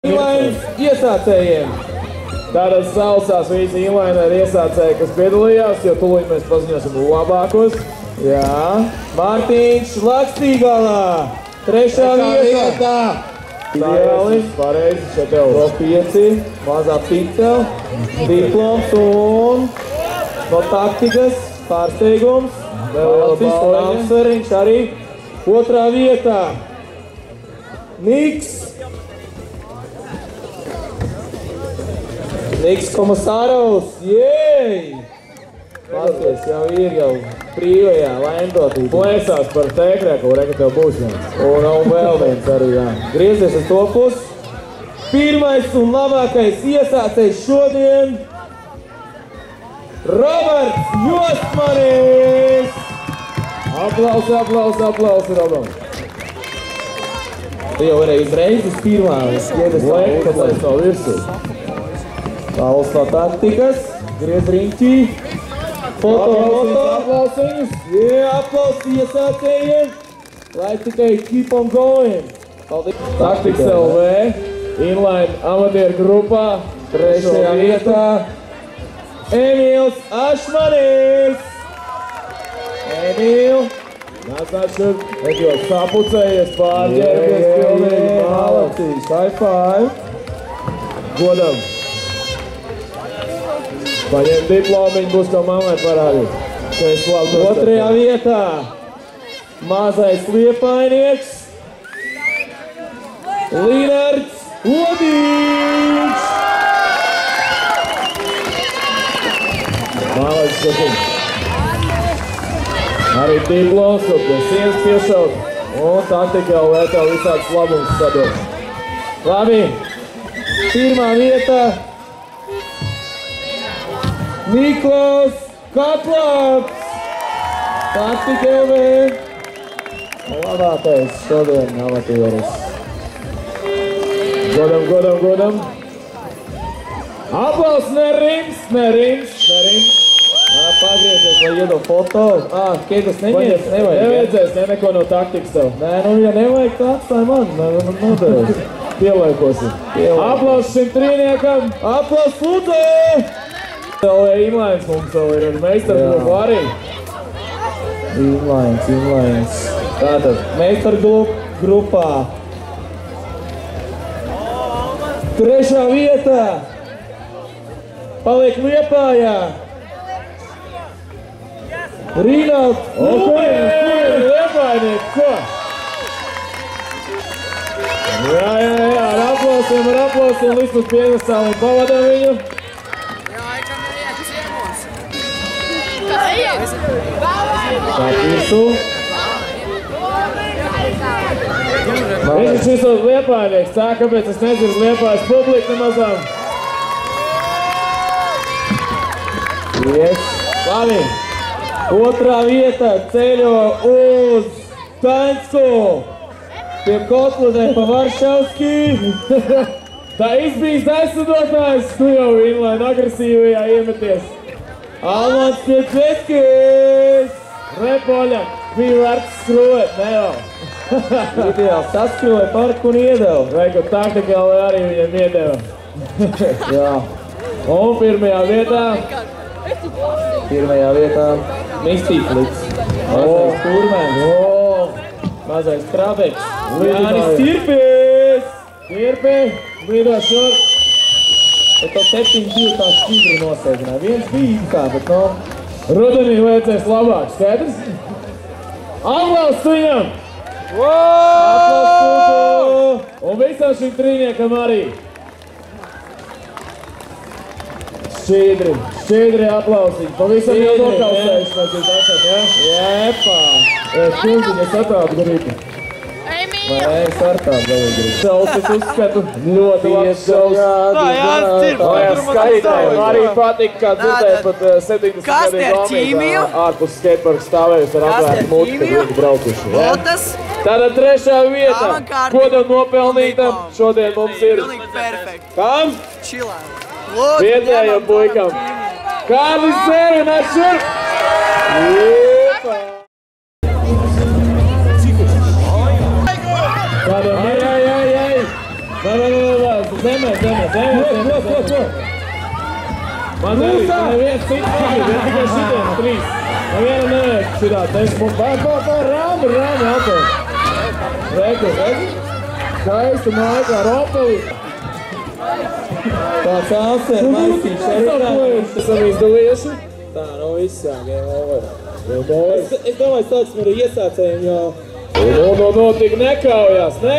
Inlainas iesācējiem. Tātad saucās visi inlaineri iesācēji, kas piedalījās, jo tūlīt mēs paziņosim labākos. Jā, Mārtiņš Lakstīgalā, 3. vietā. Ideāli, pareizi, šeit tev vēl 5, mazā picel, diploms un no taktikas pārsteigums. Vēl balvsveriņš arī 2. vietā. Niks Komisārovs, jēj! Pasties jau ir jau brīvajā laimdotībā. Plēsās par tēkrēku, reka tev būs viens. Un vēl viens arī, jā. Griezies uz to pusi. Pirmais un labākais iesācējs šodien Roberts Jostmanis! Aplausi, Robam! Tu jau varēji uzreiz uz pirmā, kāpēc tev virsū. Pauls no taktikas, griez riņķī. Aplausiņus. Jā, aplausi iesācējiem. Lai tikai keep on going. Taktikas LV, inline amatieru grupā, 3. vietā. Emīls Ašmanis. Emīl. Nāc šur, jau sapucējies, pārģērbies pilnīgi. Malacīs, high five. Godam. Paņem diplomiņu, būs kā mammai parādīt. 2. vietā mazais liepainieks Linards Odiņš. Malais šotiņ. Arī diploms, ko pie sienas piešaut. Un taktika jau tev visāds labums sados. Labi, 1. vietā Niklaus Kaplāps, taktika LV. Labākais šodien amatieris. Godam. Aplaus nerims. Pagriezies, vai iedod foto. Kēdas neņems, nevajag. Nevajadzēs, neko no taktikas tev. Nē, ja nevajag, tā atstāj man, nodevies. Pielaikosim. Aplaus šim trīniekam. Aplaus lūdzu! LV inlines mums vēl ir meistargrupu arī. Inlines. Tātad, meistargrupā. 3. vietā. Paliek Liepājā. Rīnalds Liepājnieks, ko? Jā, ar aplausiem līdz pat piedesām un pavadam viņu. Tā virsū. Viņš šis uz Liepājnieks, tā kāpēc es nedzirdu Liepājas publiku nemazām. Yes. Labi. 2. vietā ceļo uz Taņsku. Pie Kotludē pa Varšavski. Tā izbīst aizsudotājs, tu jau inline agresīvajā iemeties. Almans Piecveckis! Repoļa! Bija vērts skrūvēt, nevēl. Ideāli saskrūvēja parku un iedeva. Vai, ka taktika arī viņam iedeva. Jā. Un 1. vietā. 1. vietā. Mistīflits. Mazais Turmens. Mazais Krabeks. Jānis Tirpis! Tirpi! Lido šur. Bet to 7-2 tā šķidru nosēdināja. Viens bija kā, bet no... Rudenī vajadzēs labāk, skaidrs? Aplaus viņam! Aplaus! Un visam šim trīniekam arī. Šķidri aplausiņi. Pavisam jau nokausējuši mēs jūs esam, ja? Jēpā! Šķildiņas atādu garīti. Vai es ar tādu galīgi gribu. Šausas uzskatu ļoti labs šaus. Skaitēji, arī patika, kā dzirdēju pat 70 gadiem Valmītā ārpus skateparka stāvējusi ar atvērtu muti, kad viņi braukuši. Tātad 3. vietā, godam nopelnītam, šodien mums ir... Kam? Vietējiem puikam. Kārlis Zēri, nāc šurp! Jēpā! Ai! Man arī, neviens cits negrib, ja tikai šitiem 3. Nevienam nevajag šitā 10 punktus. Rāmi, Alpo. Reku, redzi? Skaistu māju kā Ropeli. Tāds āsēr, maisīši. Es arī izdaliešu. Tā, nu viss jā, game over. Es domāju, sāksim arī iesācējiem, jo... No, tik nekaujās, ne?